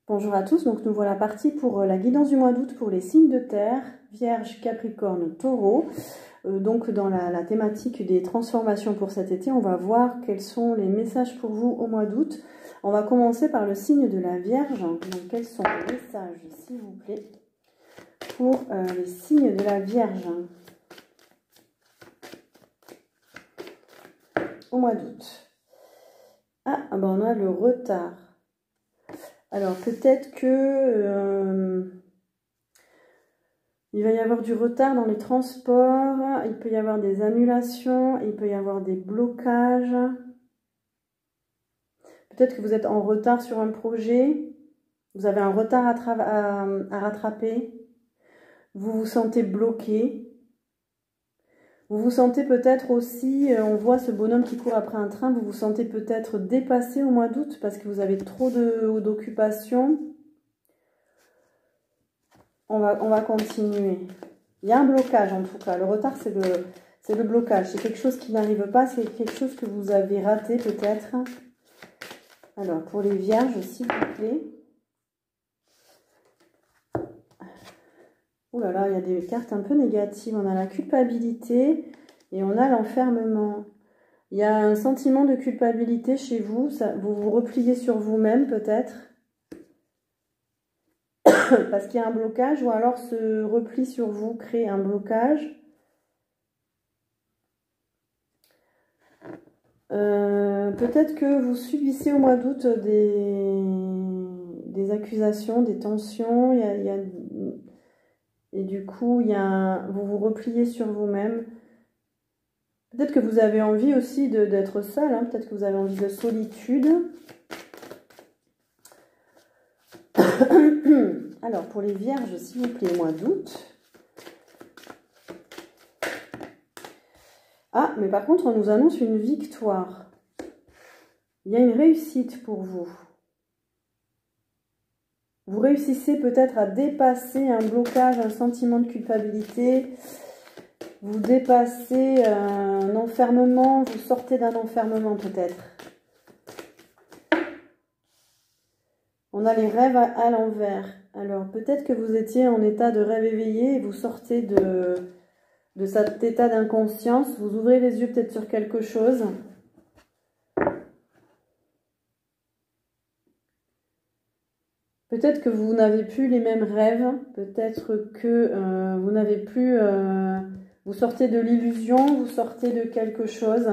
Bonjour à tous, donc nous voilà partis pour la guidance du mois d'août pour les signes de terre, Vierge, Capricorne, Taureau. Donc dans la thématique des transformations pour cet été, on va voir quels sont les messages pour vous au mois d'août. On va commencer par le signe de la Vierge. Donc quels sont les messages, s'il vous plaît, pour les signes de la Vierge au mois d'août? Ah, ben on a le retard. Alors peut-être que il va y avoir du retard dans les transports, il peut y avoir des annulations, il peut y avoir des blocages. Peut-être que vous êtes en retard sur un projet, vous avez un retard à rattraper, vous vous sentez bloqué. Vous vous sentez peut-être aussi, on voit ce bonhomme qui court après un train, vous vous sentez peut-être dépassé au mois d'août parce que vous avez trop d'occupations. On va continuer. Il y a un blocage en tout cas. Le retard, c'est le blocage. C'est quelque chose qui n'arrive pas. C'est quelque chose que vous avez raté peut-être. Alors, pour les vierges, s'il vous plaît. Ouh là là, il y a des cartes un peu négatives. On a la culpabilité et on a l'enfermement. Il y a un sentiment de culpabilité chez vous. Vous vous repliez sur vous-même peut-être. Parce qu'il y a un blocage, ou alors ce repli sur vous crée un blocage. Peut-être que vous subissez au mois d'août des accusations, des tensions, et du coup vous vous repliez sur vous-même. Peut-être que vous avez envie aussi d'être seul, hein. Peut-être que vous avez envie de solitude. Alors, pour les vierges, s'il vous plaît, mois d'août. Ah, mais par contre, on nous annonce une victoire. Il y a une réussite pour vous. Vous réussissez peut-être à dépasser un blocage, un sentiment de culpabilité. Vous dépassez un enfermement, vous sortez d'un enfermement peut-être. On a les rêves à l'envers. Alors, peut-être que vous étiez en état de rêve éveillé et vous sortez de cet état d'inconscience. Vous ouvrez les yeux peut-être sur quelque chose. Peut-être que vous n'avez plus les mêmes rêves. Peut-être que vous n'avez plus... vous sortez de l'illusion, vous sortez de quelque chose.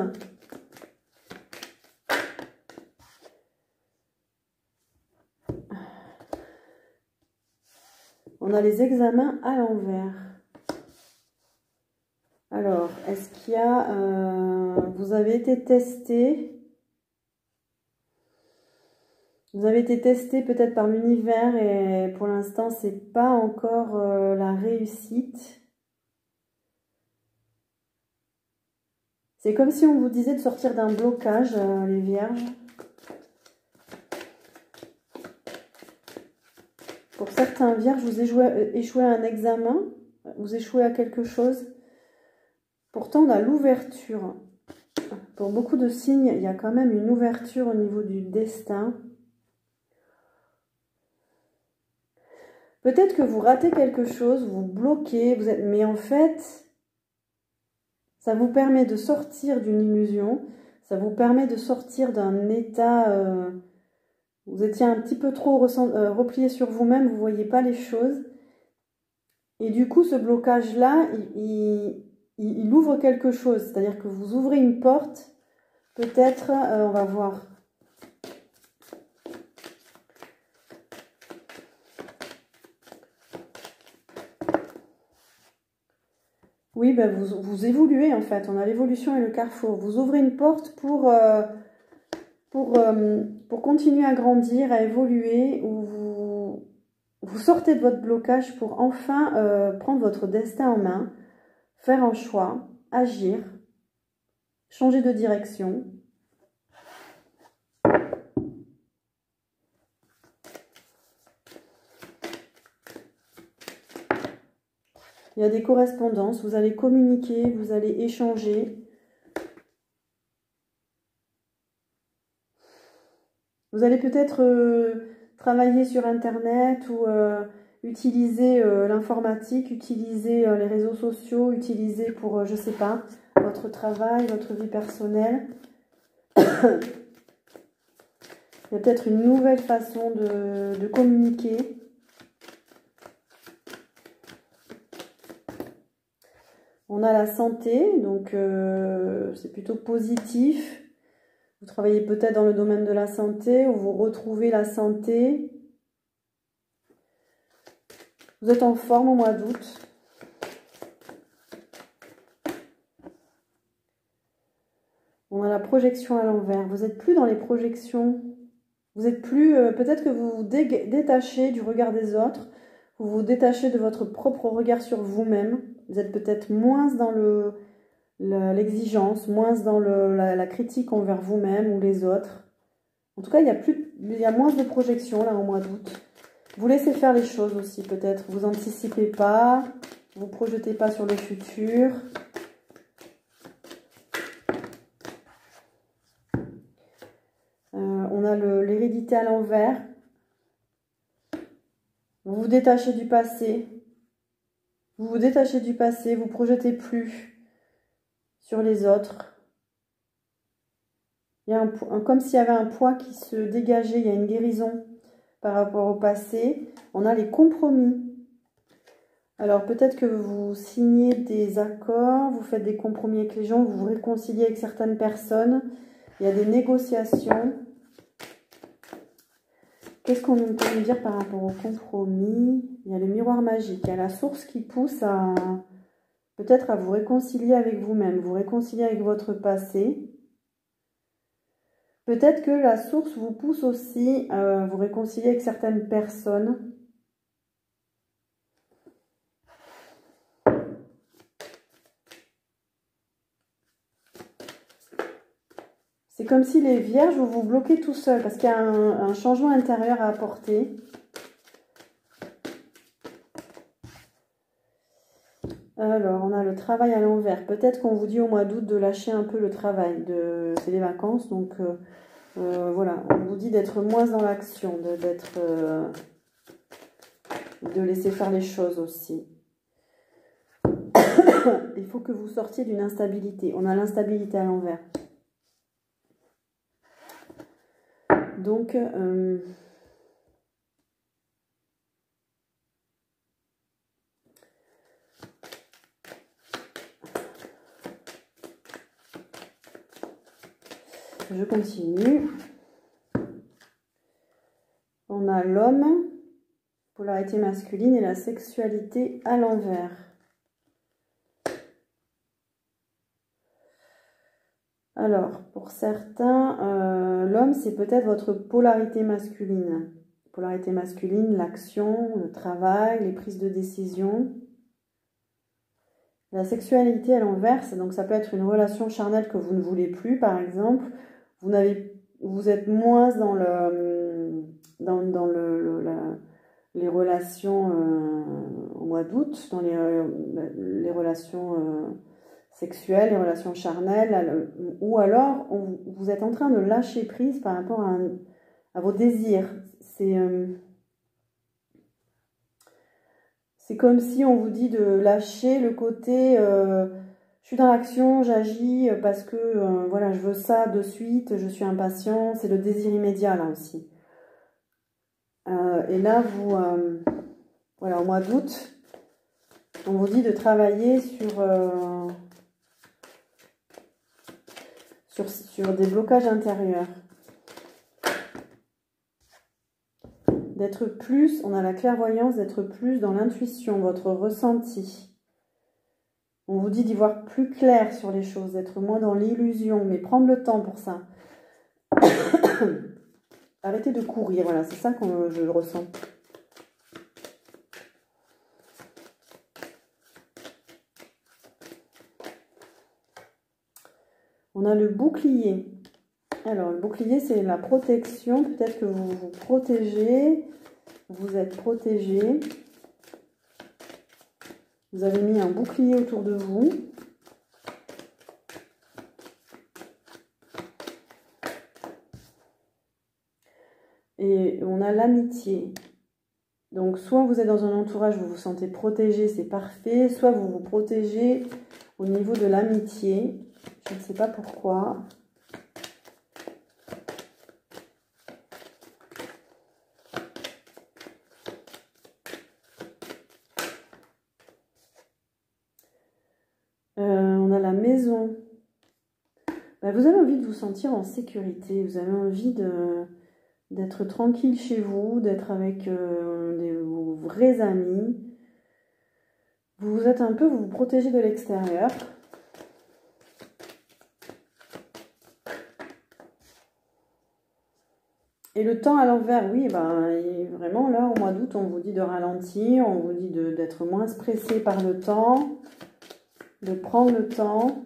On a les examens à l'envers. Alors, est-ce qu'il y a... vous avez été testé. Vous avez été testé peut-être par l'univers et pour l'instant, c'est pas encore la réussite. C'est comme si on vous disait de sortir d'un blocage, les vierges. Pour certains vierges, vous échouez à un examen, vous échouez à quelque chose. Pourtant, on a l'ouverture. Pour beaucoup de signes, il y a quand même une ouverture au niveau du destin. Peut-être que vous ratez quelque chose, vous bloquez, mais en fait, ça vous permet de sortir d'une illusion, ça vous permet de sortir d'un état... vous étiez un petit peu trop replié sur vous-même, vous ne voyez pas les choses. Et du coup, ce blocage-là, il ouvre quelque chose. C'est-à-dire que vous ouvrez une porte. Peut-être, on va voir. Oui, ben vous évoluez en fait. On a l'évolution et le carrefour. Vous ouvrez une porte pour continuer à grandir, à évoluer, ou vous sortez de votre blocage pour enfin prendre votre destin en main, faire un choix, agir, changer de direction. Il y a des correspondances, vous allez communiquer, vous allez échanger. Vous allez peut-être travailler sur Internet ou utiliser l'informatique, utiliser les réseaux sociaux, utiliser pour, je sais pas, votre travail, votre vie personnelle. Il y a peut-être une nouvelle façon de communiquer. On a la santé, donc c'est plutôt positif. Vous travaillez peut-être dans le domaine de la santé ou vous retrouvez la santé. Vous êtes en forme au mois d'août. On a la projection à l'envers. Vous n'êtes plus dans les projections. Vous êtes plus... peut-être que vous vous détachez du regard des autres. Vous vous détachez de votre propre regard sur vous-même. Vous êtes peut-être moins dans l'exigence, moins dans la critique envers vous-même ou les autres. En tout cas, il y a moins de projections là au mois d'août. Vous laissez faire les choses aussi peut-être. Vous anticipez pas, vous projetez pas sur le futur. On a l'hérédité à l'envers. Vous vous détachez du passé. Vous vous détachez du passé, vous projetez plus sur les autres. Il y a comme s'il y avait un poids qui se dégageait, il y a une guérison par rapport au passé. On a les compromis. Alors peut-être que vous signez des accords, vous faites des compromis avec les gens, vous vous réconciliez avec certaines personnes. Il y a des négociations. Qu'est-ce qu'on peut nous dire par rapport au compromis? Il y a le miroir magique, il y a la source qui pousse à peut-être à vous réconcilier avec vous-même, vous réconcilier avec votre passé. Peut-être que la source vous pousse aussi à vous réconcilier avec certaines personnes. C'est comme si les vierges, vous vous bloquez tout seul parce qu'il y a un changement intérieur à apporter. Alors, on a le travail à l'envers. Peut-être qu'on vous dit au mois d'août de lâcher un peu le travail. C'est les vacances, donc voilà. On vous dit d'être moins dans l'action, de laisser faire les choses aussi. Il faut que vous sortiez d'une instabilité. On a l'instabilité à l'envers. Donc, je continue. On a l'homme, polarité masculine et la sexualité à l'envers. Alors, pour certains, l'homme, c'est peut-être votre polarité masculine. Polarité masculine, l'action, le travail, les prises de décision. La sexualité à l'envers, donc ça peut être une relation charnelle que vous ne voulez plus, par exemple. Vous êtes moins dans les relations au mois d'août, dans les relations sexuelles, les relations charnelles, ou alors vous êtes en train de lâcher prise par rapport à vos désirs. C'est comme si on vous dit de lâcher le côté je suis dans l'action, j'agis parce que voilà, je veux ça de suite, je suis impatient, c'est le désir immédiat là aussi. Et là, voilà, au mois d'août, on vous dit de travailler sur des blocages intérieurs. D'être plus, on a la clairvoyance, d'être plus dans l'intuition, votre ressenti. On vous dit d'y voir plus clair sur les choses, d'être moins dans l'illusion, mais prendre le temps pour ça. Arrêtez de courir, voilà, c'est ça que je ressens. On a le bouclier. Alors, le bouclier, c'est la protection. Peut-être que vous vous protégez. Vous êtes protégé. Vous avez mis un bouclier autour de vous. Et on a l'amitié. Donc, soit vous êtes dans un entourage où vous vous sentez protégé, c'est parfait. Soit vous vous protégez au niveau de l'amitié. Je ne sais pas pourquoi. On a la maison. Ben, vous avez envie de vous sentir en sécurité. Vous avez envie d'être tranquille chez vous, d'être avec vos vrais amis. Vous vous protégez de l'extérieur. Et le temps à l'envers, oui, ben, vraiment là, au mois d'août, on vous dit de ralentir, on vous dit d'être moins stressé par le temps, de prendre le temps.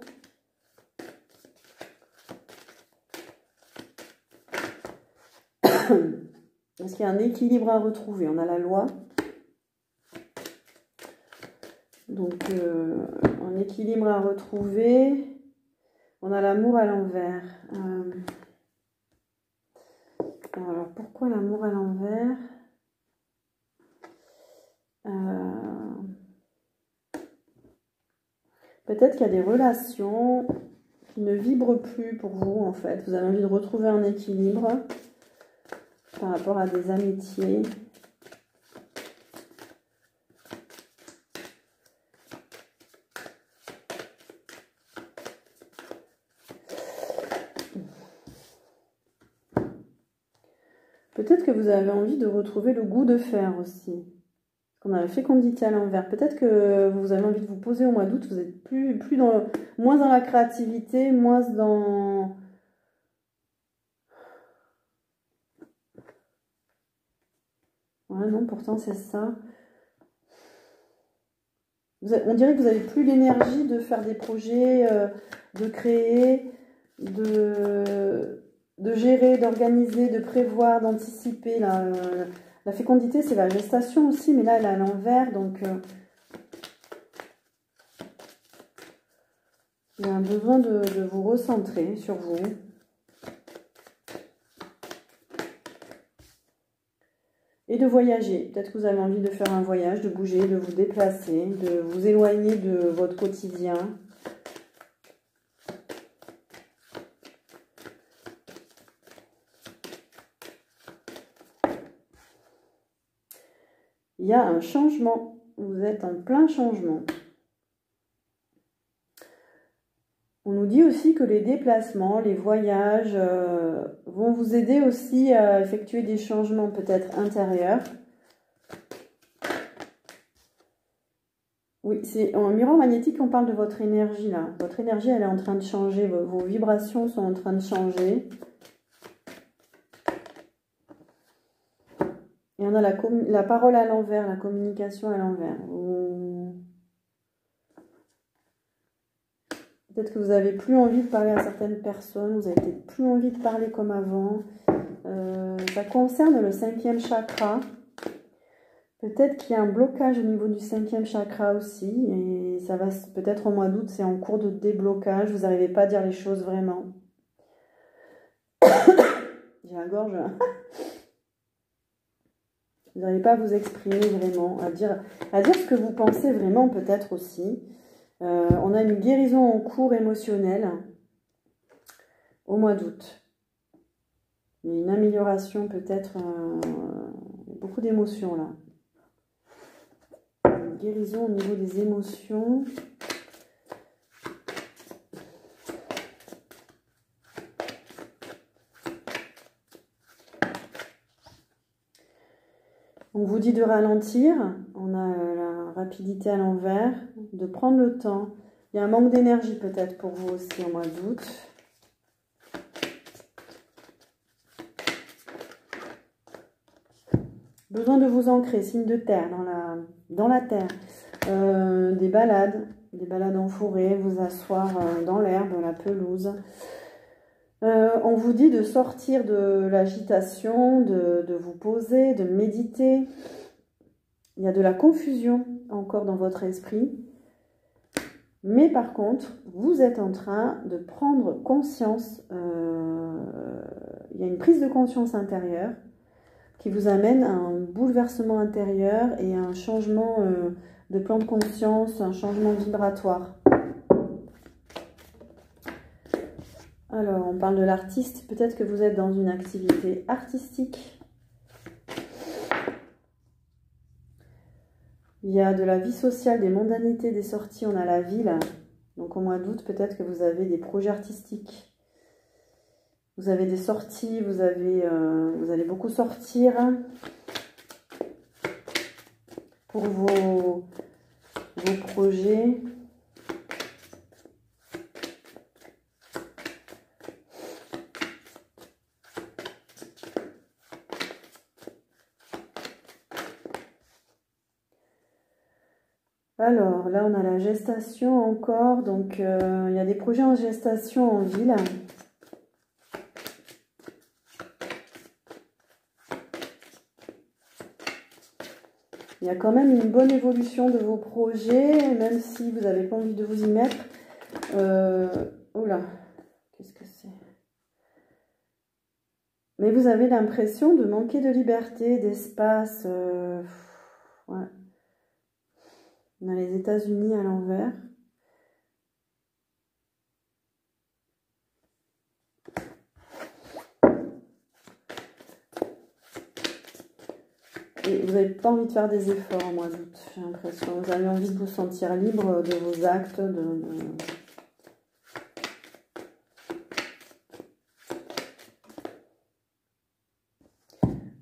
Parce qu'il y a un équilibre à retrouver. On a la loi. Donc, un équilibre à retrouver. On a l'amour à l'envers. Alors, pourquoi l'amour à l'envers? Peut-être qu'il y a des relations qui ne vibrent plus pour vous, en fait. Vous avez envie de retrouver un équilibre par rapport à des amitiés. Peut-être que vous avez envie de retrouver le goût de faire aussi. On a la fécondité à l'envers. Peut-être que vous avez envie de vous poser au mois d'août. Vous êtes moins dans la créativité, moins dans... Ouais, non, pourtant c'est ça. On dirait que vous n'avez plus l'énergie de faire des projets, de créer, de gérer, d'organiser, de prévoir, d'anticiper. La fécondité, c'est la gestation aussi, mais là, elle est à l'envers. Donc, il y a un besoin de vous recentrer sur vous. Et de voyager. Peut-être que vous avez envie de faire un voyage, de bouger, de vous déplacer, de vous éloigner de votre quotidien. Il y a un changement. Vous êtes en plein changement. On nous dit aussi que les déplacements, les voyages vont vous aider aussi à effectuer des changements peut-être intérieurs. Oui, c'est en miroir magnétique, on parle de votre énergie là. Votre énergie, elle est en train de changer. Vos vibrations sont en train de changer. Et on a la parole à l'envers, la communication à l'envers. Peut-être que vous n'avez plus envie de parler à certaines personnes, vous n'avez peut-être plus envie de parler comme avant. Ça concerne le 5e chakra. Peut-être qu'il y a un blocage au niveau du 5e chakra aussi. Et ça va peut-être au mois d'août, c'est en cours de déblocage. Vous n'arrivez pas à dire les choses vraiment. J'ai la gorge. Vous n'arrivez pas à vous exprimer vraiment, à dire ce que vous pensez vraiment peut-être aussi. On a une guérison en cours émotionnelle au mois d'août. Il y a une amélioration peut-être, beaucoup d'émotions là. Une guérison au niveau des émotions. On vous dit de ralentir, on a la rapidité à l'envers, de prendre le temps. Il y a un manque d'énergie peut-être pour vous aussi au mois d'août. Besoin de vous ancrer, signe de terre, dans la terre. Des balades en forêt, vous asseoir dans l'herbe, la pelouse. On vous dit de sortir de l'agitation, de vous poser, de méditer. Il y a de la confusion encore dans votre esprit. Mais par contre, vous êtes en train de prendre conscience. Il y a une prise de conscience intérieure. qui vous amène à un bouleversement intérieur et à un changement de plan de conscience, un changement vibratoire. Alors, on parle de l'artiste. Peut-être que vous êtes dans une activité artistique. Il y a de la vie sociale, des mondanités, des sorties. On a la ville. Donc, au mois d'août, peut-être que vous avez des projets artistiques. Vous avez des sorties. Vous allez beaucoup sortir pour vos projets. Alors, là, on a la gestation encore. Donc, il y a des projets en gestation en ville. Il y a quand même une bonne évolution de vos projets, même si vous n'avez pas envie de vous y mettre. Oh là, qu'est-ce que c'est? Mais vous avez l'impression de manquer de liberté, d'espace. Ouais. On a les États-Unis à l'envers. Et vous n'avez pas envie de faire des efforts au mois d'août, j'ai l'impression. Vous avez envie de vous sentir libre de vos actes.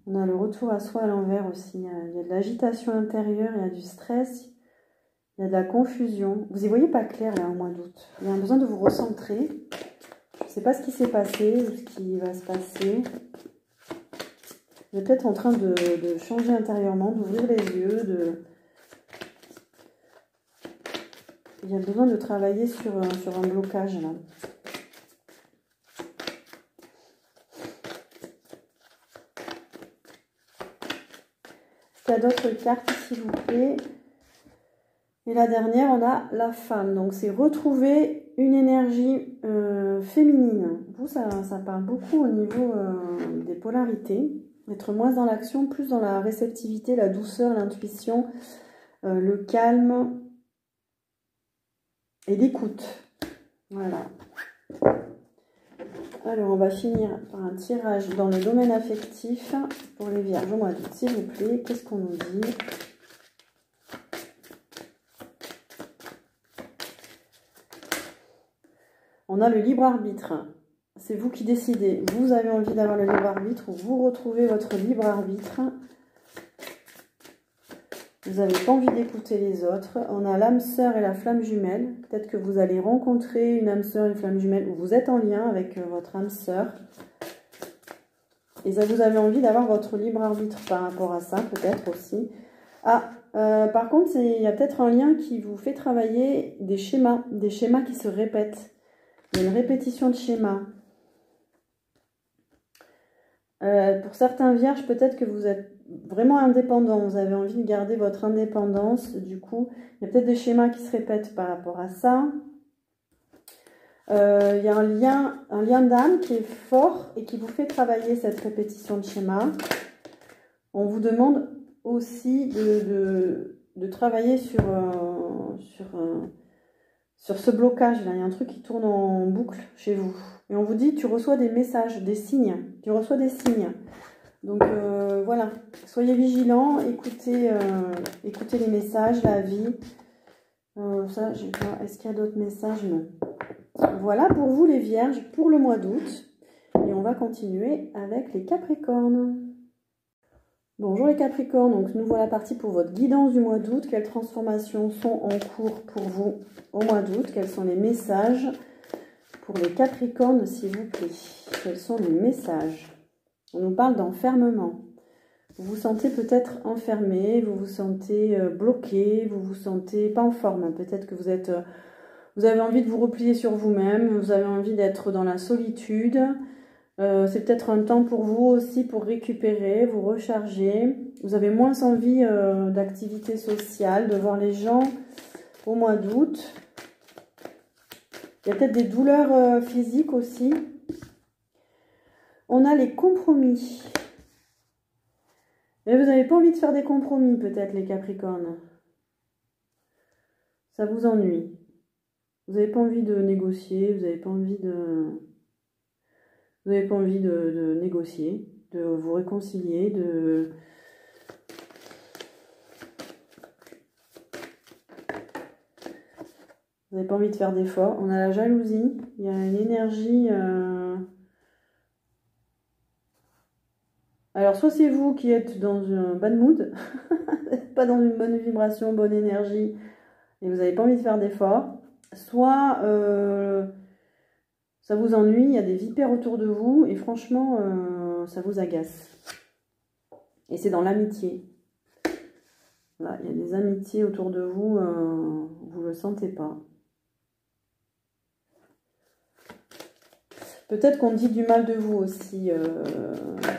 On a le retour à soi à l'envers aussi. Il y a de l'agitation intérieure, il y a du stress, il y a de la confusion. Vous y voyez pas clair là au mois d'août. Il y a un besoin de vous recentrer. Je ne sais pas ce qui s'est passé ou ce qui va se passer. Vous êtes peut-être en train de changer intérieurement, d'ouvrir les yeux. Il y a besoin de travailler sur un blocage là. Il y a d'autres cartes, s'il vous plaît. Et la dernière, on a la femme. Donc, c'est retrouver une énergie féminine. Vous, ça parle beaucoup au niveau des polarités. Être moins dans l'action, plus dans la réceptivité, la douceur, l'intuition, le calme et l'écoute. Voilà. Alors, on va finir par un tirage dans le domaine affectif pour les vierges au mois d'août, s'il vous plaît. Qu'est-ce qu'on nous dit? On a le libre arbitre. C'est vous qui décidez. Vous avez envie d'avoir le libre arbitre ou vous retrouvez votre libre arbitre. Vous n'avez pas envie d'écouter les autres. On a l'âme sœur et la flamme jumelle. Peut-être que vous allez rencontrer une âme sœur et une flamme jumelle ou vous êtes en lien avec votre âme sœur. Et ça, vous avez envie d'avoir votre libre arbitre par rapport à ça, peut-être aussi. Ah, par contre, il y a peut-être un lien qui vous fait travailler des schémas qui se répètent. Il y a une répétition de schémas. Pour certains vierges, peut-être que vous êtes vraiment indépendant, vous avez envie de garder votre indépendance, du coup, il y a peut-être des schémas qui se répètent par rapport à ça. Il y a un lien d'âme qui est fort et qui vous fait travailler cette répétition de schéma. On vous demande aussi de travailler sur ce blocage-là. Il y a un truc qui tourne en boucle chez vous. Et on vous dit, tu reçois des messages, des signes. Tu reçois des signes. Donc voilà, soyez vigilants, écoutez les messages, la vie. Ça, je sais pas, est-ce qu'il y a d'autres messages? Non. Voilà pour vous les vierges, pour le mois d'août. Et on va continuer avec les capricornes. Bonjour les capricornes, donc nous voilà partis pour votre guidance du mois d'août. Quelles transformations sont en cours pour vous au mois d'août? Quels sont les messages pour les capricornes, s'il vous plaît? Quels sont les messages? On nous parle d'enfermement. Vous vous sentez peut-être enfermé, vous vous sentez bloqué, vous vous sentez pas en forme. Peut-être que vous avez envie de vous replier sur vous-même, vous avez envie d'être dans la solitude. C'est peut-être un temps pour vous aussi pour récupérer, vous recharger. Vous avez moins envie d'activité sociale, de voir les gens au mois d'août. Il y a peut-être des douleurs physiques aussi. On a les compromis. Et vous n'avez pas envie de faire des compromis, peut-être, les Capricornes. Ça vous ennuie. Vous n'avez pas envie de négocier, vous n'avez pas envie de... Vous n'avez pas envie de négocier, de vous réconcilier, de... Vous n'avez pas envie de faire d'efforts. On a la jalousie, il y a une énergie... Alors, soit c'est vous qui êtes dans un bad mood, pas dans une bonne vibration, bonne énergie, et vous n'avez pas envie de faire d'efforts, soit ça vous ennuie, il y a des vipères autour de vous, et franchement, ça vous agace. Et c'est dans l'amitié. Là, il y a des amitiés autour de vous, vous ne le sentez pas. Peut-être qu'on dit du mal de vous aussi,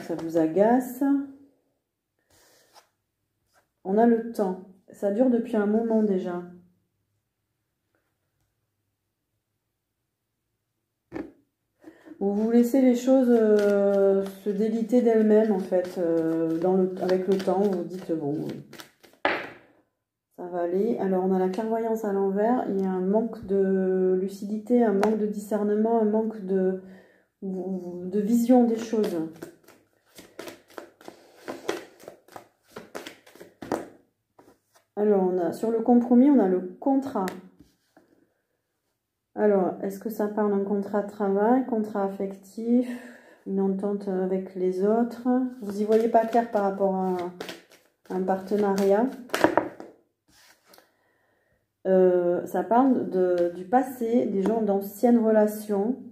ça vous agace. On a le temps. Ça dure depuis un moment déjà. Vous laissez les choses se déliter d'elles-mêmes, en fait, avec le temps. Vous vous dites, bon, ça va aller. Alors, on a la clairvoyance à l'envers. Il y a un manque de lucidité, un manque de discernement, un manque de vision des choses. Alors, sur le compromis, on a le contrat. Alors, est-ce que ça parle d'un contrat de travail, contrat affectif, une entente avec les autres? Vous n'y voyez pas clair par rapport à un partenariat. Ça parle du passé, des gens d'anciennes relations.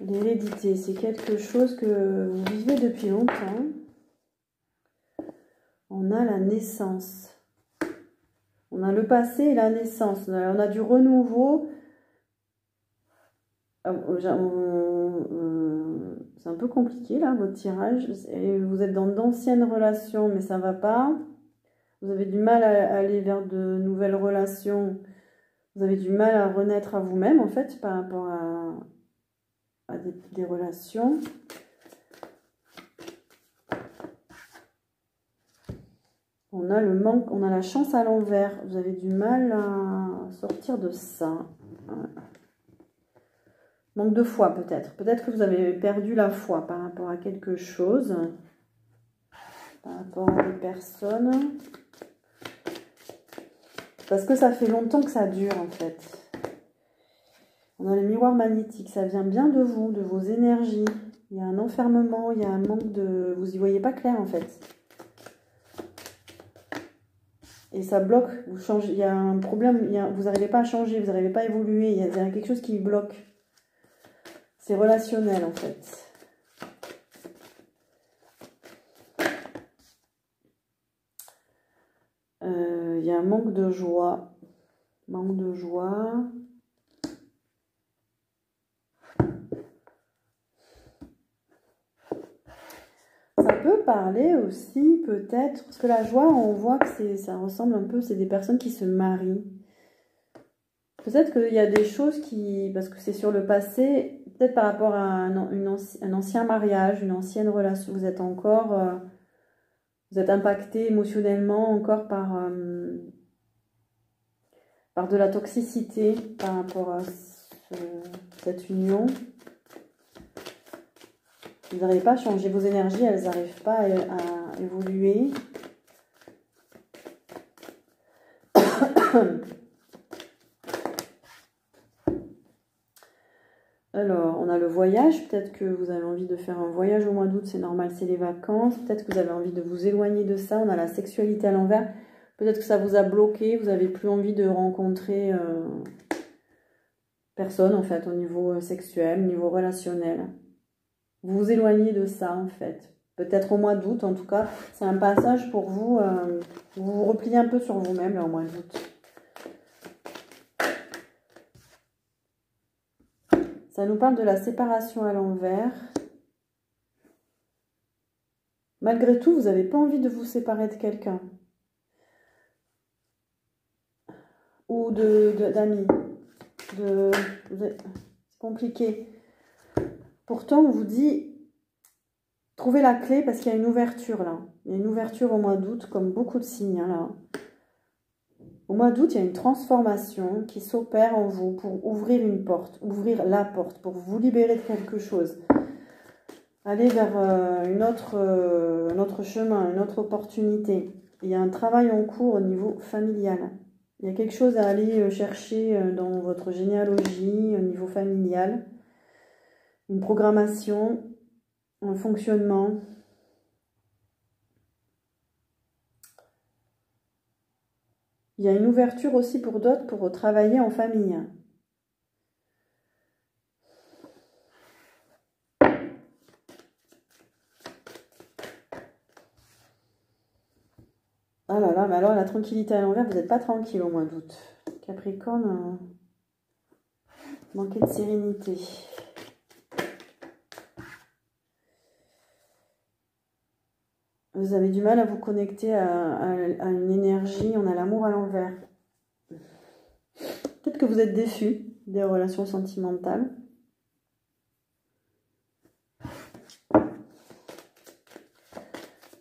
L'hérédité, c'est quelque chose que vous vivez depuis longtemps. On a la naissance. On a le passé et la naissance. On a du renouveau. C'est un peu compliqué là, votre tirage. Vous êtes dans d'anciennes relations, mais ça ne va pas. Vous avez du mal à aller vers de nouvelles relations. Vous avez du mal à renaître à vous-même, en fait, par rapport à des relations. On a le manque, on a la chance à l'envers. Vous avez du mal à sortir de ça. Manque de foi, peut-être. Peut-être que vous avez perdu la foi par rapport à quelque chose. Par rapport à des personnes. Parce que ça fait longtemps que ça dure, en fait. On a le miroir magnétique. Ça vient bien de vous, de vos énergies. Il y a un enfermement, il y a un manque de... Vous y voyez pas clair, en fait. Et ça bloque. Vous changez, il y a un problème. Vous n'arrivez pas à changer, vous n'arrivez pas à évoluer. Il y a quelque chose qui bloque. C'est relationnel, en fait. Il y a un manque de joie. Manque de joie. Ça peut parler aussi, peut-être, parce que la joie, on voit que ça ressemble un peu, c'est des personnes qui se marient. Peut-être qu'il y a des choses qui, parce que c'est sur le passé, peut-être par rapport à un ancien mariage, une ancienne relation, vous êtes encore, vous êtes impacté émotionnellement encore par de la toxicité par rapport à cette union. Vous n'arrivez pas à changer vos énergies, elles n'arrivent pas à évoluer. Alors, on a le voyage. Peut-être que vous avez envie de faire un voyage au mois d'août, c'est normal, c'est les vacances. Peut-être que vous avez envie de vous éloigner de ça. On a la sexualité à l'envers. Peut-être que ça vous a bloqué, vous n'avez plus envie de rencontrer personne, en fait, au niveau sexuel, au niveau relationnel. Vous vous éloignez de ça, en fait. Peut-être au mois d'août, en tout cas. C'est un passage pour vous. Vous vous repliez un peu sur vous-même, là, au mois d'août. Ça nous parle de la séparation à l'envers. Malgré tout, vous n'avez pas envie de vous séparer de quelqu'un. ou d'amis. C'est compliqué. Pourtant, on vous dit, trouvez la clé parce qu'il y a une ouverture là. Il y a une ouverture au mois d'août, comme beaucoup de signes là. Au mois d'août, il y a une transformation qui s'opère en vous pour ouvrir une porte, ouvrir la porte, pour vous libérer de quelque chose. Aller vers un autre chemin, une autre opportunité. Il y a un travail en cours au niveau familial. Il y a quelque chose à aller chercher dans votre généalogie, au niveau familial. Une programmation, un fonctionnement. Il y a une ouverture aussi pour d'autres pour travailler en famille. Ah là là, mais alors la tranquillité à l'envers, vous n'êtes pas tranquille au mois d'août. Capricorne, manquez de sérénité. Vous avez du mal à vous connecter à une énergie, on a l'amour à l'envers. Peut-être que vous êtes déçu des relations sentimentales.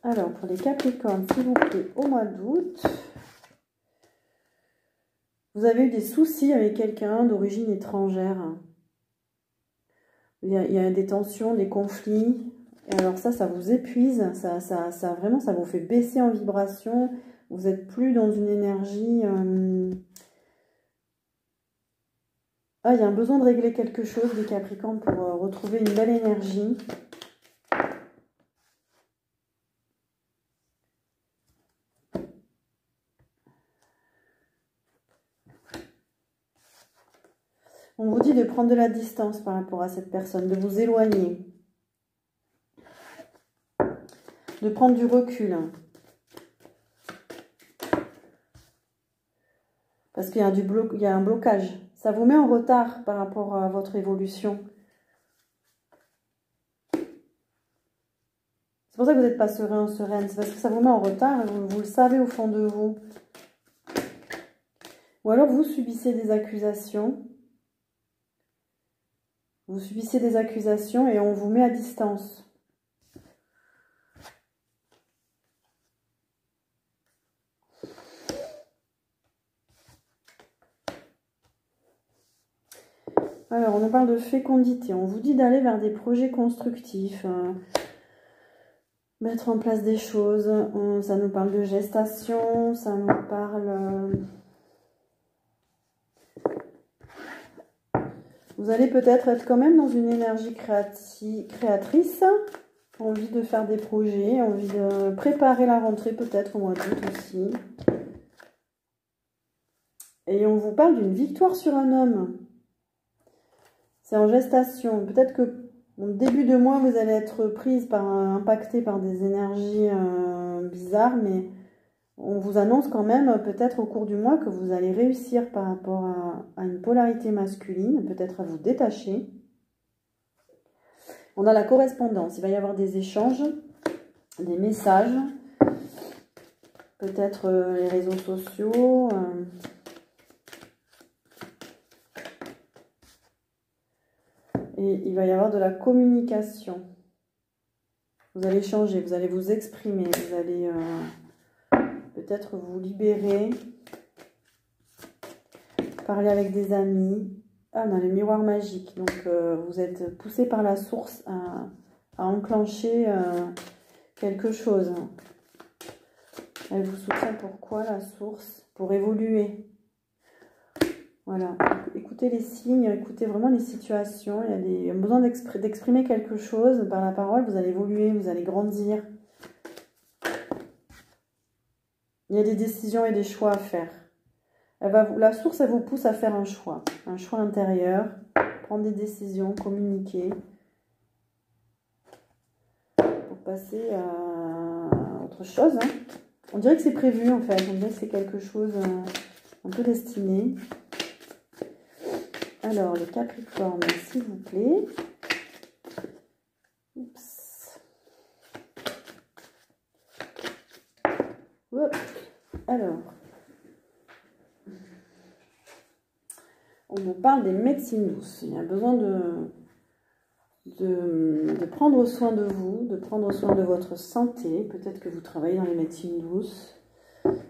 Alors, pour les Capricornes, s'il vous plaît, au mois d'août, vous avez eu des soucis avec quelqu'un d'origine étrangère. Il y a des tensions, des conflits. Et alors ça vous épuise. Vraiment, ça vous fait baisser en vibration. Vous n'êtes plus dans une énergie... Ah, il y a un besoin de régler quelque chose, les Capricornes, pour retrouver une belle énergie. On vous dit de prendre de la distance par rapport à cette personne, de vous éloigner. De prendre du recul. Parce qu'il y a un blocage. Ça vous met en retard par rapport à votre évolution. C'est pour ça que vous n'êtes pas serein, sereine. C'est parce que ça vous met en retard et vous le savez au fond de vous. Ou alors vous subissez des accusations. Vous subissez des accusations et on vous met à distance. Alors, on nous parle de fécondité. On vous dit d'aller vers des projets constructifs. Mettre en place des choses. Ça nous parle de gestation. Ça nous parle... Vous allez peut-être être quand même dans une énergie créatrice. Envie de faire des projets. Envie de préparer la rentrée peut-être au mois d'août aussi. Et on vous parle d'une victoire sur un homme. C'est en gestation. Peut-être que au début de mois, vous allez être prise impactée par des énergies bizarres, mais on vous annonce quand même, peut-être au cours du mois, que vous allez réussir par rapport à une polarité masculine, peut-être à vous détacher. On a la correspondance. Il va y avoir des échanges, des messages, peut-être les réseaux sociaux... Et il va y avoir de la communication. Vous allez changer, vous allez vous exprimer, vous allez peut-être vous libérer, parler avec des amis. Ah, on a le miroir magique. Donc, vous êtes poussé par la source à enclencher quelque chose. Elle vous soutient pourquoi la source? Pour évoluer. Voilà, écoutez les signes, écoutez vraiment les situations. Il y a besoin d'exprimer quelque chose par la parole. Vous allez évoluer, vous allez grandir. Il y a des décisions et des choix à faire. La source, elle vous pousse à faire un choix intérieur, prendre des décisions, communiquer, pour passer à autre chose. Hein. On dirait que c'est prévu en fait, on dirait que c'est quelque chose un peu destiné. Alors, les Capricornes, s'il vous plaît. Oups. Hop. Alors. on nous parle des médecines douces. Il y a besoin de prendre soin de vous, de prendre soin de votre santé. Peut-être que vous travaillez dans les médecines douces.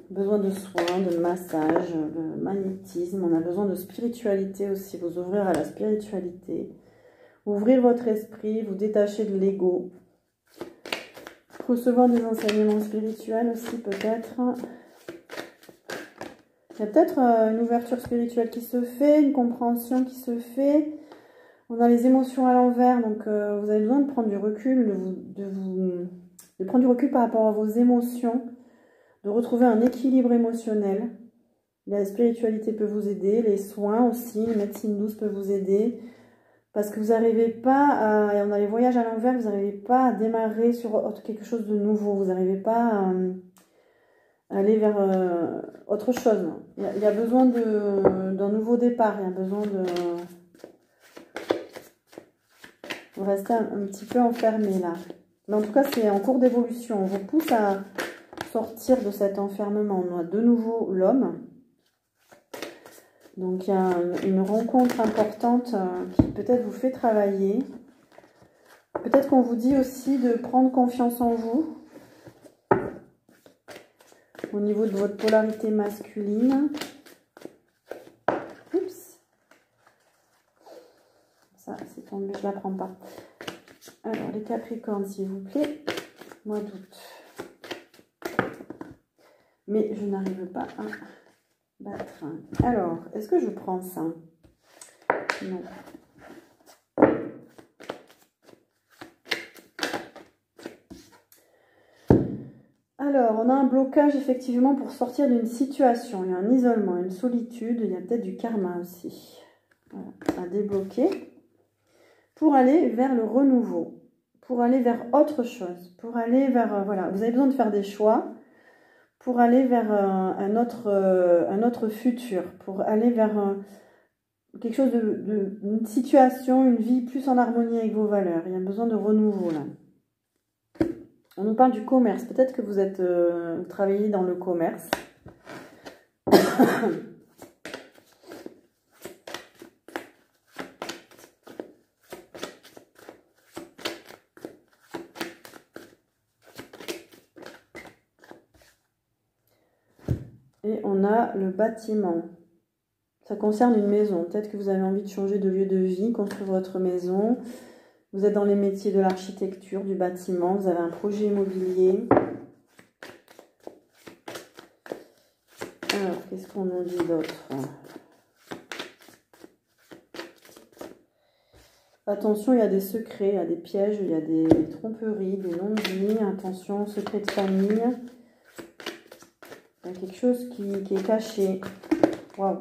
Besoin de soins, de massage, de magnétisme. On a besoin de spiritualité aussi, vous ouvrir à la spiritualité. Ouvrir votre esprit, vous détacher de l'ego. Recevoir des enseignements spirituels aussi peut-être. Il y a peut-être une ouverture spirituelle qui se fait, une compréhension qui se fait. On a les émotions à l'envers, donc vous avez besoin de prendre du recul, de prendre du recul par rapport à vos émotions, de retrouver un équilibre émotionnel. La spiritualité peut vous aider, les soins aussi, les médecines douces peuvent vous aider. Parce que vous n'arrivez pas à, et on a les voyages à l'envers, vous n'arrivez pas à démarrer sur quelque chose de nouveau. Vous n'arrivez pas à aller vers autre chose. Il y a besoin d'un nouveau départ. Il y a besoin de... Vous restez un petit peu enfermé là. Mais en tout cas, c'est en cours d'évolution. On vous pousse à sortir de cet enfermement. On a de nouveau l'homme. Donc, il y a une rencontre importante qui peut-être vous fait travailler. Peut-être qu'on vous dit aussi de prendre confiance en vous. Au niveau de votre polarité masculine. Oups. Ça, c'est tombé, je ne la prends pas. Alors, les Capricornes, s'il vous plaît. Mois d'août. Mais je n'arrive pas à... battre. Alors, est-ce que je prends ça? Non. Alors, on a un blocage effectivement pour sortir d'une situation. Il y a un isolement, une solitude, il y a peut-être du karma aussi. Voilà, à débloquer. Pour aller vers le renouveau. Pour aller vers autre chose. Pour aller vers... voilà, vous avez besoin de faire des choix. Pour aller vers un autre futur, pour aller vers quelque chose une situation, une vie plus en harmonie avec vos valeurs. Il y a besoin de renouveau là. On nous parle du commerce. Peut-être que vous travaillez dans le commerce. Et on a le bâtiment. Ça concerne une maison. Peut-être que vous avez envie de changer de lieu de vie, construire votre maison. Vous êtes dans les métiers de l'architecture, du bâtiment. Vous avez un projet immobilier. Alors, qu'est-ce qu'on nous dit d'autre? Attention, il y a des secrets, il y a des pièges, il y a des tromperies, des non-dits. Attention, secret de famille. Il y a quelque chose qui est caché. Waouh.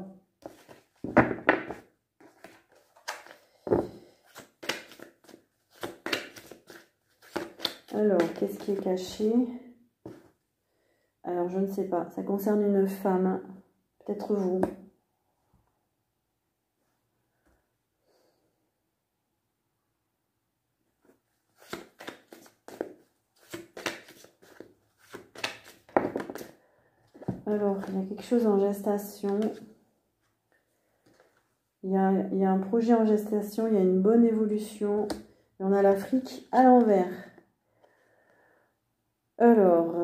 Alors, qu'est-ce qui est caché? Alors, je ne sais pas. Ça concerne une femme. Peut-être vous. Alors, il y a quelque chose en gestation. Il y a un projet en gestation. Il y a une bonne évolution. Et on a l'Afrique à l'envers. Alors,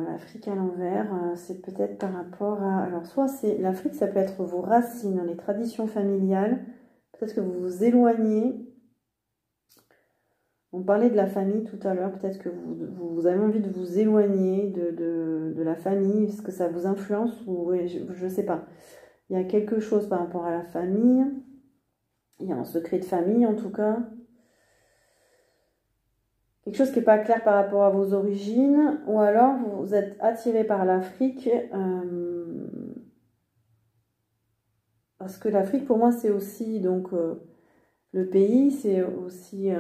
l'Afrique à l'envers, c'est peut-être par rapport à... Alors, soit c'est... L'Afrique, ça peut être vos racines, les traditions familiales. Peut-être que vous vous éloignez. On parlait de la famille tout à l'heure. Peut-être que vous avez envie de vous éloigner de la famille. Est-ce que ça vous influence ou ouais, je ne sais pas. Il y a quelque chose par rapport à la famille. Il y a un secret de famille en tout cas. Quelque chose qui n'est pas clair par rapport à vos origines, ou alors vous êtes attiré par l'Afrique, parce que l'Afrique pour moi c'est aussi donc le pays, c'est aussi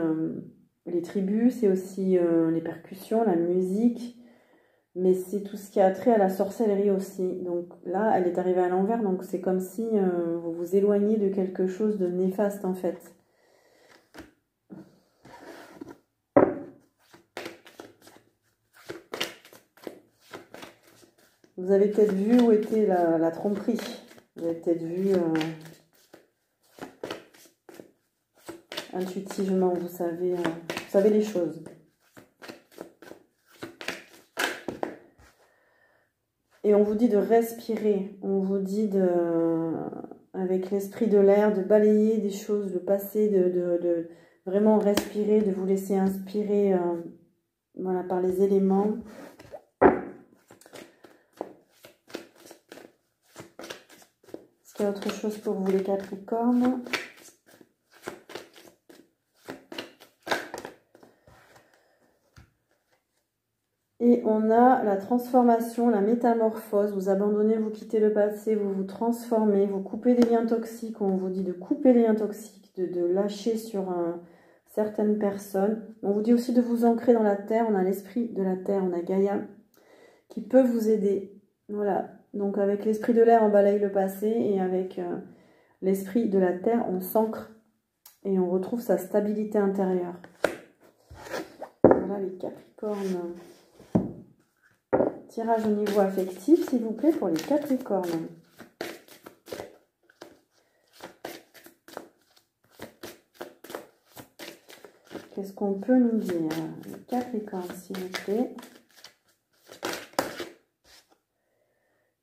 les tribus, c'est aussi les percussions, la musique, mais c'est tout ce qui a trait à la sorcellerie aussi. Donc là elle est arrivée à l'envers, donc c'est comme si vous vous éloignez de quelque chose de néfaste en fait. Vous avez peut-être vu où était la tromperie. Vous avez peut-être vu Intuitivement, vous savez les choses. Et on vous dit de respirer, on vous dit avec l'esprit de l'air, de balayer des choses, le passé, de vraiment respirer, de vous laisser inspirer voilà, par les éléments. Est-ce qu'il y a autre chose pour vous les Capricornes ? Et on a la transformation, la métamorphose. Vous abandonnez, vous quittez le passé, vous vous transformez, vous coupez des liens toxiques. On vous dit de couper les liens toxiques, de lâcher sur certaines personnes. On vous dit aussi de vous ancrer dans la terre. On a l'esprit de la terre, on a Gaïa qui peut vous aider. Voilà. Donc avec l'esprit de l'air, on balaye le passé et avec l'esprit de la terre, on s'ancre et on retrouve sa stabilité intérieure. Voilà les Capricornes. Tirage au niveau affectif, s'il vous plaît, pour les Capricornes. Qu'est-ce qu'on peut nous dire, les Capricornes, s'il vous plaît?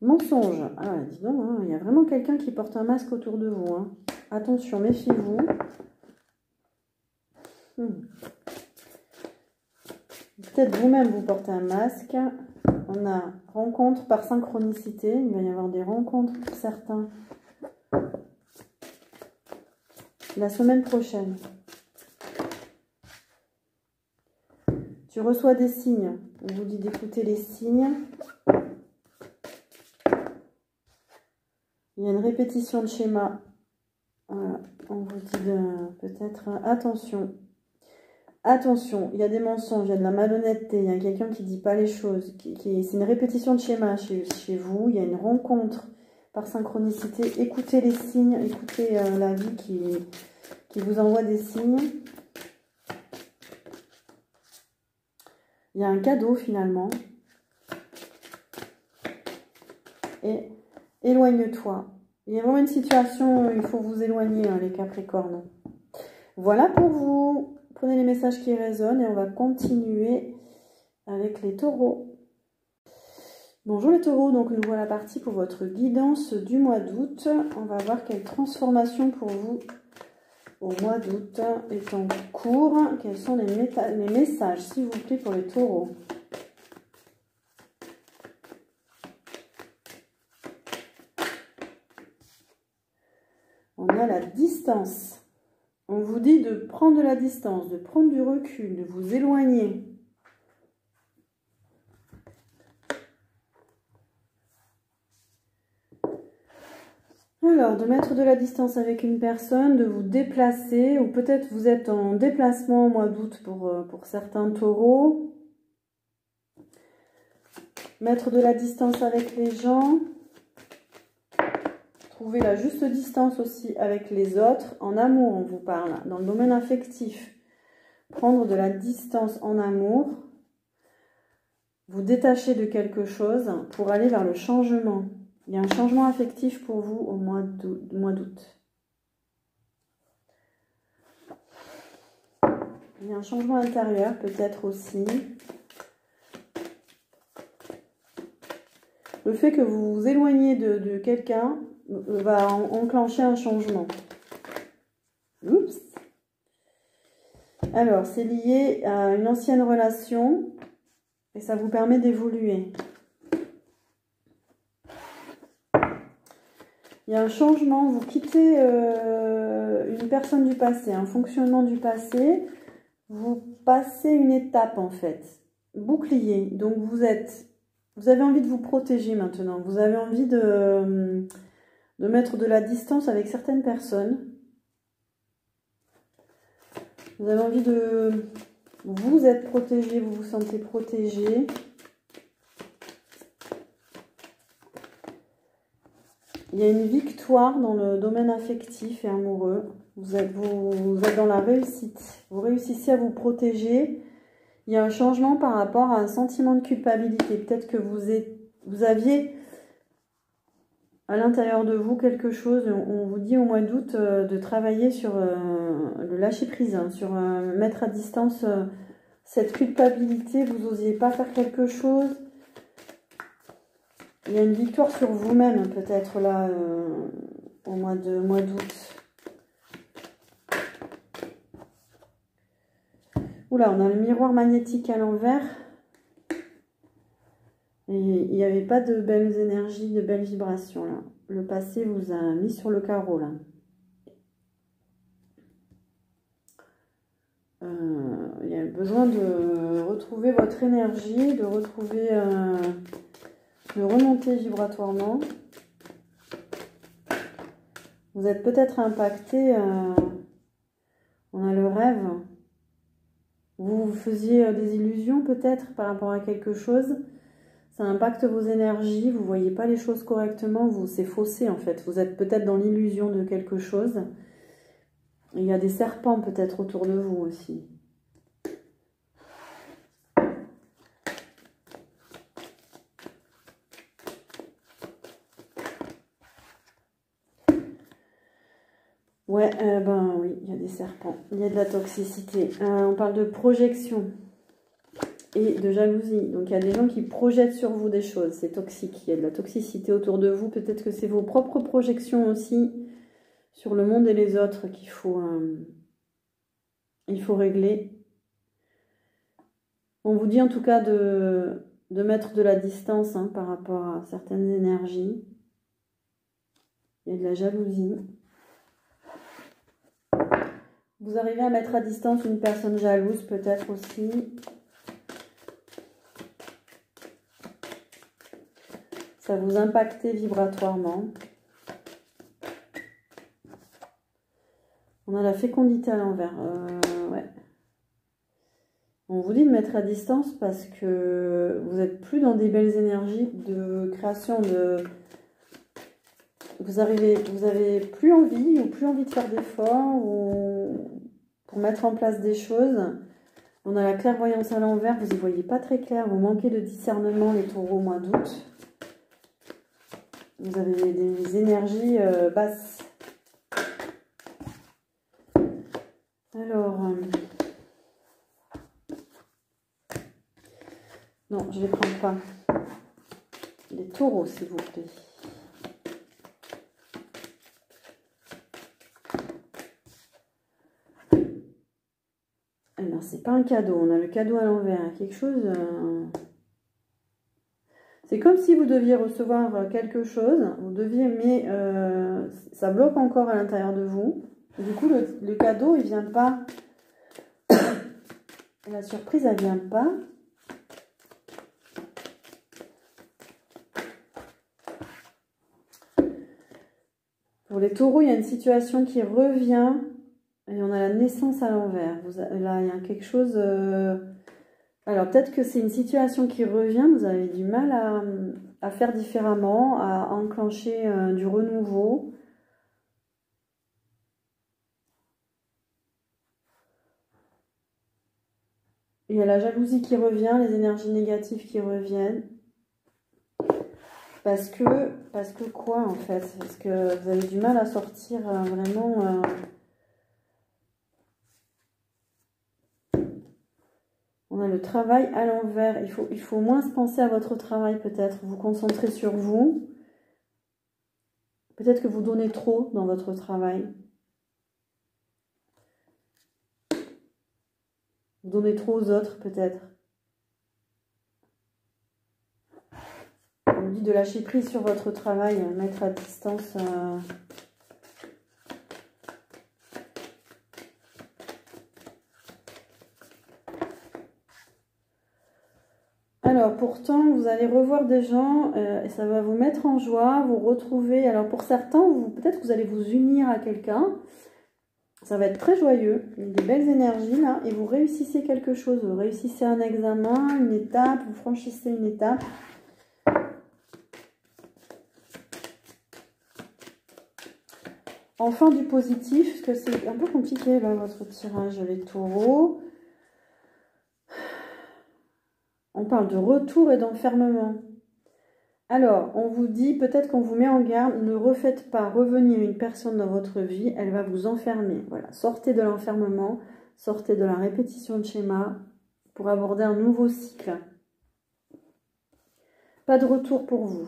Mensonge. Ah, dis donc, hein, il y a vraiment quelqu'un qui porte un masque autour de vous. Hein. Attention, méfiez-vous. Peut-être vous-même, vous portez un masque. On a rencontre par synchronicité. Il va y avoir des rencontres pour certains la semaine prochaine. Tu reçois des signes. On vous dit d'écouter les signes. Il y a une répétition de schéma. Voilà. On vous dit de peut-être attention. Attention, il y a des mensonges, il y a de la malhonnêteté, il y a quelqu'un qui ne dit pas les choses. C'est une répétition de schéma chez vous. Il y a une rencontre par synchronicité. Écoutez les signes, écoutez la vie qui vous envoie des signes. Il y a un cadeau finalement. Et éloigne-toi. Il y a vraiment une situation où il faut vous éloigner, hein, les Capricornes. Voilà pour vous. Prenez les messages qui résonnent et on va continuer avec les taureaux. Bonjour les taureaux, donc nous voilà partis pour votre guidance du mois d'août. On va voir quelle transformation pour vous au mois d'août est en cours. Quels sont les messages, s'il vous plaît, pour les taureaux? On a la distance. On vous dit de prendre de la distance, de prendre du recul, de vous éloigner. Alors, de mettre de la distance avec une personne, de vous déplacer, ou peut-être vous êtes en déplacement au mois d'août pour certains taureaux. Mettre de la distance avec les gens. Trouver la juste distance aussi avec les autres. En amour, on vous parle, dans le domaine affectif. Prendre de la distance en amour. Vous détacher de quelque chose pour aller vers le changement. Il y a un changement affectif pour vous au mois d'août. Il y a un changement intérieur peut-être aussi. Le fait que vous vous éloignez de quelqu'un va enclencher un changement. Oups. Alors, c'est lié à une ancienne relation et ça vous permet d'évoluer. Il y a un changement, vous quittez une personne du passé, un fonctionnement du passé, vous passez une étape en fait, bouclier. Donc vous avez envie de vous protéger maintenant, vous avez envie de mettre de la distance avec certaines personnes. Vous avez envie de vous être protégé, vous vous sentez protégé. Il y a une victoire dans le domaine affectif et amoureux. Vous êtes dans la réussite. Vous réussissez à vous protéger. Il y a un changement par rapport à un sentiment de culpabilité. Peut-être que vous aviez à l'intérieur de vous quelque chose. On vous dit au mois d'août de travailler sur le lâcher-prise, hein, sur mettre à distance cette culpabilité. Vous n'osiez pas faire quelque chose. Il y a une victoire sur vous-même peut-être là au mois d'août. Oula, on a le miroir magnétique à l'envers. Et il n'y avait pas de belles énergies, de belles vibrations là. Le passé vous a mis sur le carreau là. Il y a besoin de retrouver votre énergie, de retrouver, de remonter vibratoirement. Vous êtes peut-être impacté. On a le rêve. Vous faisiez des illusions peut-être par rapport à quelque chose. Ça impacte vos énergies. Vous ne voyez pas les choses correctement. C'est faussé en fait. Vous êtes peut-être dans l'illusion de quelque chose. Il y a des serpents peut-être autour de vous aussi. Ouais, ben oui, il y a des serpents. Il y a de la toxicité. On parle de projection et de jalousie. Donc il y a des gens qui projettent sur vous des choses. C'est toxique. Il y a de la toxicité autour de vous. Peut-être que c'est vos propres projections aussi sur le monde et les autres qu'il faut, il faut régler. On vous dit en tout cas de mettre de la distance hein, par rapport à certaines énergies. Il y a de la jalousie. Vous arrivez à mettre à distance une personne jalouse peut-être aussi. Ça vous impacte vibratoirement. On a la fécondité à l'envers. Ouais. On vous dit de mettre à distance parce que vous n'êtes plus dans des belles énergies de création de... Vous avez plus envie ou plus envie de faire d'efforts ou pour mettre en place des choses. On a la clairvoyance à l'envers, vous n'y voyez pas très clair, vous manquez de discernement les taureaux au mois d'août. Vous avez des énergies basses. Alors, non, je ne les prends pas. Les taureaux, s'il vous plaît. Alors, c'est pas un cadeau, on a le cadeau à l'envers. Quelque chose... C'est comme si vous deviez recevoir quelque chose, vous deviez, mais ça bloque encore à l'intérieur de vous. Du coup, le cadeau, il vient pas. La surprise, elle vient pas. Pour les taureaux, il y a une situation qui revient et on a la naissance à l'envers. Là, il y a quelque chose... Alors, peut-être que c'est une situation qui revient, vous avez du mal à faire différemment, à enclencher du renouveau. Il y a la jalousie qui revient, les énergies négatives qui reviennent. Parce que quoi, en fait? Parce que vous avez du mal à sortir vraiment... On a le travail à l'envers. Il faut moins se penser à votre travail peut-être. Vous concentrer sur vous. Peut-être que vous donnez trop dans votre travail. Vous donnez trop aux autres peut-être. On vous dit de lâcher prise sur votre travail, mettre à distance... Alors, pourtant, vous allez revoir des gens et ça va vous mettre en joie, vous retrouver. Alors, pour certains, peut-être que vous allez vous unir à quelqu'un. Ça va être très joyeux, des belles énergies là. Et vous réussissez quelque chose, vous réussissez un examen, une étape, vous franchissez une étape. Enfin, du positif, parce que c'est un peu compliqué là, votre tirage, les taureaux. On parle de retour et d'enfermement. Alors, on vous dit, peut-être qu'on vous met en garde, ne refaites pas revenir une personne dans votre vie, elle va vous enfermer. Voilà, sortez de l'enfermement, sortez de la répétition de schéma pour aborder un nouveau cycle. Pas de retour pour vous.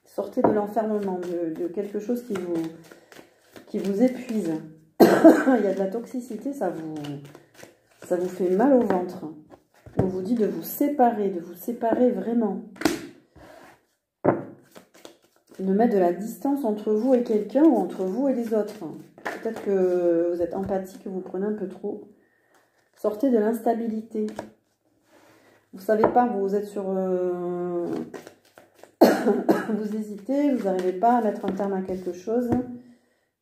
Sortez de l'enfermement, de quelque chose qui vous épuise. Il y a de la toxicité, ça vous fait mal au ventre. On vous dit de vous séparer vraiment. De mettre de la distance entre vous et quelqu'un ou entre vous et les autres. Peut-être que vous êtes empathique, que vous prenez un peu trop. Sortez de l'instabilité. Vous savez pas, vous êtes sur... vous hésitez, vous n'arrivez pas à mettre un terme à quelque chose.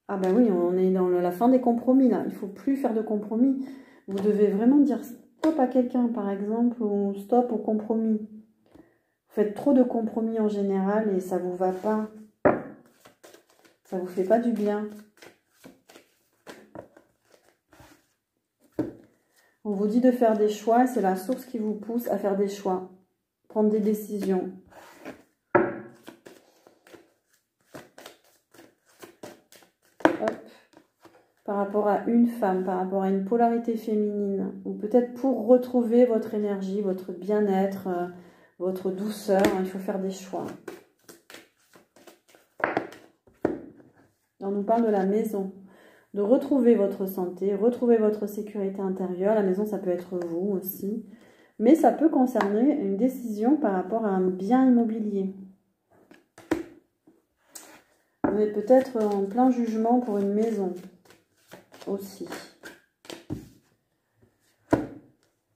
Ah ben oui, on est dans la fin des compromis là. Il ne faut plus faire de compromis. Vous devez vraiment dire stop à quelqu'un par exemple, ou stop au compromis. Vous faites trop de compromis en général et ça ne vous va pas. Ça ne vous fait pas du bien. On vous dit de faire des choix, c'est la source qui vous pousse à faire des choix. Prendre des décisions. Hop. Par rapport à une femme, par rapport à une polarité féminine, ou peut-être pour retrouver votre énergie, votre bien-être, votre douceur, il faut faire des choix. On nous parle de la maison, de retrouver votre santé, retrouver votre sécurité intérieure. La maison, ça peut être vous aussi, mais ça peut concerner une décision par rapport à un bien immobilier. Vous êtes peut-être en plein jugement pour une maison aussi.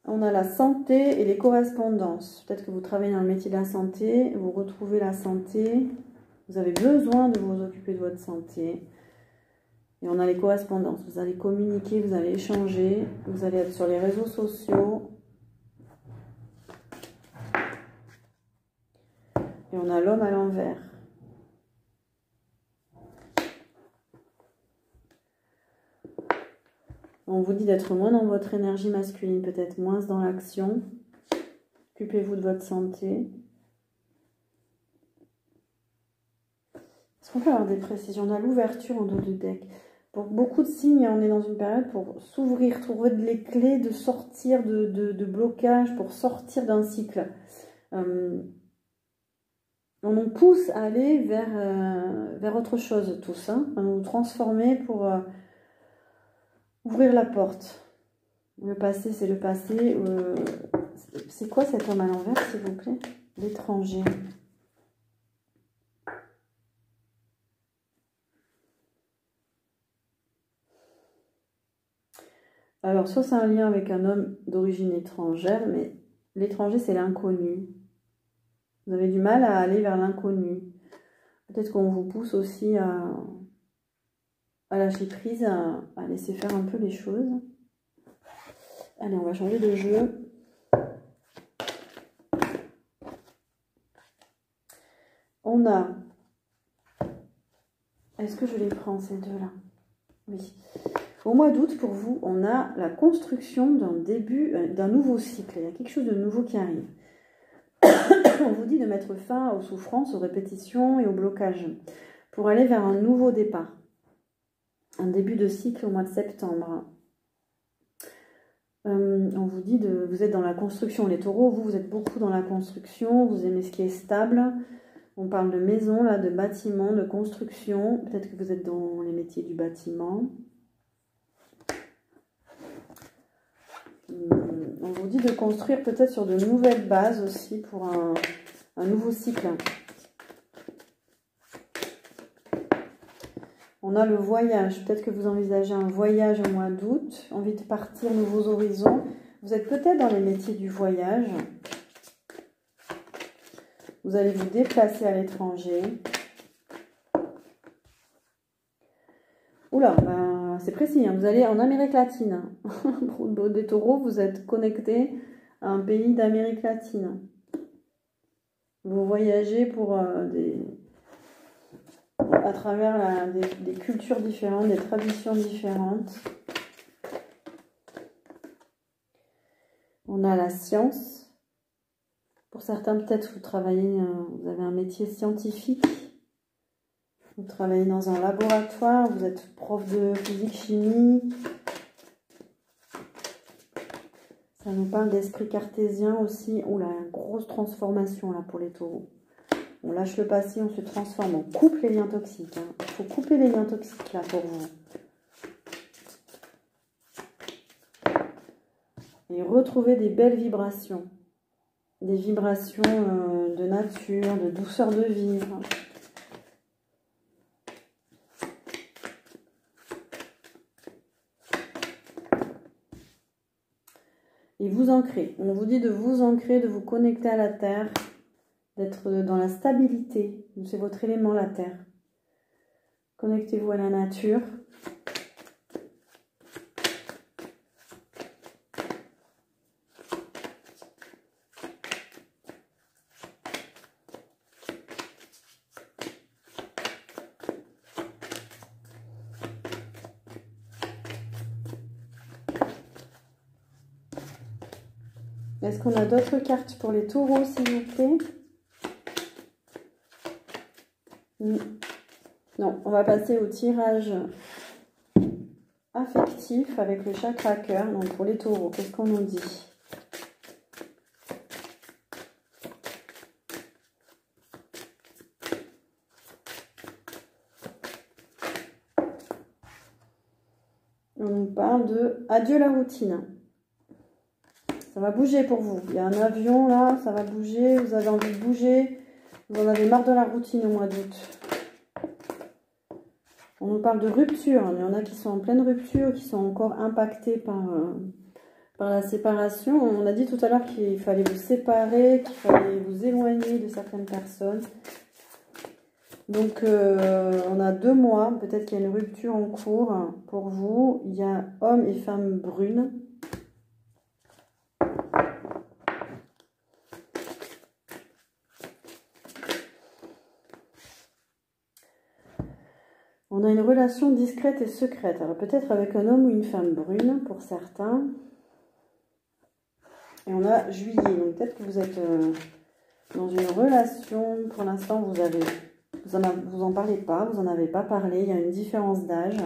On a la santé et les correspondances. Peut-être que vous travaillez dans le métier de la santé, vous retrouvez la santé, vous avez besoin de vous occuper de votre santé. Et on a les correspondances. Vous allez communiquer, vous allez échanger, vous allez être sur les réseaux sociaux. Et on a l'homme à l'envers. On vous dit d'être moins dans votre énergie masculine, peut-être moins dans l'action. Occupez-vous de votre santé. Est-ce qu'on peut avoir des précisions? On a l'ouverture en dos du deck. Pour beaucoup de signes, on est dans une période pour s'ouvrir, trouver les clés de sortir de blocage, pour sortir d'un cycle. On nous pousse à aller vers autre chose tous, hein, à nous transformer pour ouvrir la porte. Le passé, c'est le passé. C'est quoi cet homme à l'envers, s'il vous plaît? L'étranger. Alors, soit c'est un lien avec un homme d'origine étrangère, mais l'étranger, c'est l'inconnu. Vous avez du mal à aller vers l'inconnu. Peut-être qu'on vous pousse aussi à lâcher prise, à laisser faire un peu les choses. Allez, on va changer de jeu. On a... Est-ce que je les prends, ces deux-là? Oui. Au mois d'août, pour vous, on a la construction d'un début, d'un nouveau cycle. Il y a quelque chose de nouveau qui arrive. On vous dit de mettre fin aux souffrances, aux répétitions et aux blocages pour aller vers un nouveau départ. Un début de cycle au mois de septembre. On vous dit vous êtes dans la construction. Les taureaux, vous êtes beaucoup dans la construction. Vous aimez ce qui est stable. On parle de maison, là, de bâtiment, de construction. Peut-être que vous êtes dans les métiers du bâtiment. On vous dit de construire peut-être sur de nouvelles bases aussi pour un nouveau cycle. On a le voyage. Peut-être que vous envisagez un voyage au mois d'août. Envie de partir, nouveaux horizons. Vous êtes peut-être dans les métiers du voyage. Vous allez vous déplacer à l'étranger. Oula, ben, c'est précis. Hein. Vous allez en Amérique latine. Pour des taureaux, vous êtes connecté à un pays d'Amérique latine. Vous voyagez pour à travers des cultures différentes, des traditions différentes. On a la science. Pour certains, peut-être, vous travaillez, vous avez un métier scientifique. Vous travaillez dans un laboratoire, vous êtes prof de physique-chimie. Ça nous parle d'esprit cartésien aussi. Oula, grosse transformation là pour les taureaux. On lâche le passé, on se transforme, on coupe les liens toxiques. Hein. Il faut couper les liens toxiques là pour vous. Et retrouver des belles vibrations. Des vibrations de nature, de douceur de vivre. Et vous ancrer. On vous dit de vous ancrer, de vous connecter à la terre, d'être dans la stabilité. C'est votre élément, la terre. Connectez-vous à la nature. Est-ce qu'on a d'autres cartes pour les taureaux, s'il vous plaît? Non, on va passer au tirage affectif avec le chakra cœur. Donc pour les taureaux, qu'est-ce qu'on nous dit? On nous parle de adieu la routine. Ça va bouger pour vous. Il y a un avion là, ça va bouger. Vous avez envie de bouger. Vous en avez marre de la routine au mois d'août. On nous parle de rupture. Il y en a qui sont en pleine rupture, qui sont encore impactés par la séparation. On a dit tout à l'heure qu'il fallait vous séparer, qu'il fallait vous éloigner de certaines personnes. Donc, on a 2 mois. Peut-être qu'il y a une rupture en cours pour vous. Il y a homme et femme brunes. On a une relation discrète et secrète. Alors peut-être avec un homme ou une femme brune pour certains. Et on a juillet. Donc peut-être que vous êtes dans une relation. Pour l'instant, vous en parlez pas. Vous n'en avez pas parlé. Il y a une différence d'âge.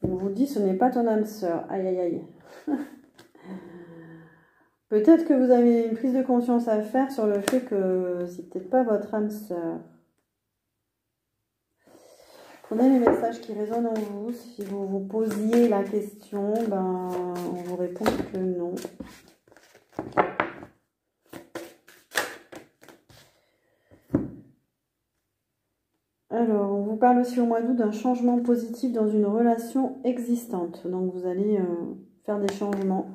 On vous dit, ce n'est pas ton âme sœur. Aïe, aïe, aïe. Peut-être que vous avez une prise de conscience à faire sur le fait que c'est peut-être pas votre âme sœur. Prenez les messages qui résonnent en vous. Si vous vous posiez la question, ben, on vous répond que non. Alors, on vous parle aussi au mois d'août d'un changement positif dans une relation existante. Donc, vous allez faire des changements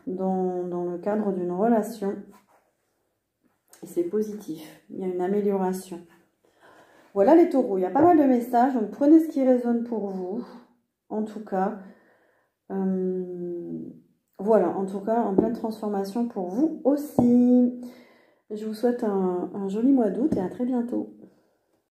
dans le cadre d'une relation. Et c'est positif. Il y a une amélioration. Voilà les taureaux. Il y a pas mal de messages. Donc, prenez ce qui résonne pour vous. En tout cas, voilà. En tout cas, en pleine transformation pour vous aussi. Je vous souhaite un joli mois d'août et à très bientôt.